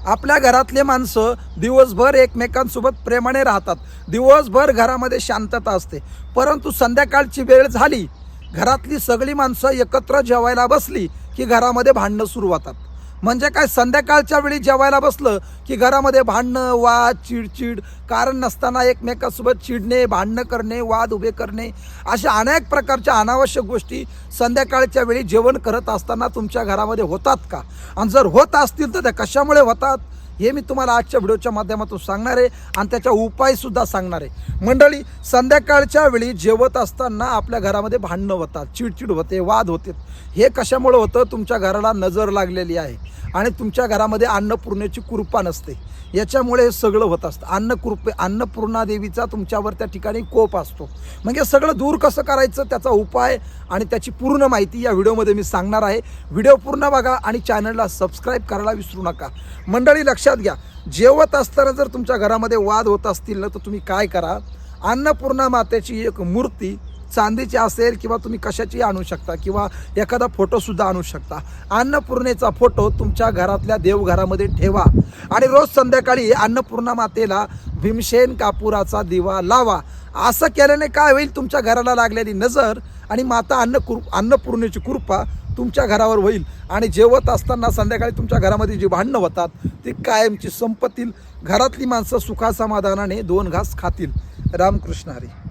आपल्या घरातले माणसं दिवसभर एकमेकांसोबत प्रेमाने राहतात, दिवसभर घरामध्ये शांतता असते, परंतु संध्याकाळची वेळ झाली, घरातली सगळी माणसं एकत्र जेवायला बसली की घरामध्ये भांडणं सुरू होतात. म्हणजे काय, संध्याकाळच्या वेळी जेवायला बसलं की घरामध्ये भांडणं, वाद, चिडचिड, कारण नसताना एकमेकांसोबत चिडणे, भांडणं करणे, वाद उभे करणे, अशा अनेक प्रकारच्या अनावश्यक गोष्टी संध्याकाळच्या वेळी जेवण करत असताना तुमच्या घरामध्ये होतात का? आणि जर होत असतील तर त्या कशामुळे होतात हे मी तुम्हाला आजच्या व्हिडिओच्या माध्यमातून सांगणार आहे आणि त्याचा उपायसुद्धा सांगणार आहे. मंडळी, संध्याकाळच्या वेळी जेवत असताना आपल्या घरामध्ये भांडणं होतात, चिडचिड होते, वाद होते. हे कशामुळे होतं? तुमच्या घराला नजर लागलेली आहे आणि तुमच्या घरामध्ये अन्नपूर्णेची कृपा नसते, याच्यामुळे हे सगळं होत असतं. अन्नपूर्णा देवीचा तुमच्यावर त्या ठिकाणी कोप असतो. म्हणजे सगळं दूर कसं करायचं, त्याचा उपाय आणि त्याची पूर्ण माहिती या व्हिडिओमध्ये मी सांगणार आहे. व्हिडिओ पूर्ण बघा आणि चॅनलला सबस्क्राईब करायला विसरू नका. मंडळी, लक्षात घ्या, जेवत असताना जर तुमच्या घरामध्ये वाद होत असतील ना, तर तुम्ही काय करा, अन्नपूर्णा मातेची एक मूर्ती चांदीची असेल किंवा तुम्ही कशाची आणू शकता, किंवा एखादा फोटोसुद्धा आणू शकता. अन्नपूर्णेचा फोटो तुमच्या घरातल्या देवघरामध्ये ठेवा आणि रोज संध्याकाळी अन्नपूर्णा मातेला भीमसेन कापुराचा दिवा लावा. असं केल्याने काय होईल, तुमच्या घराला लागलेली नजर आणि माता अन्नपूर्णेची कृपा तुमच्या घरावर होईल आणि जेवत असताना संध्याकाळी तुमच्या घरामध्ये जी भांडणं होतात ती कायमची संपतील. घरातली माणसं सुखासमाधानाने 2 घास खातील. रामकृष्ण हरी.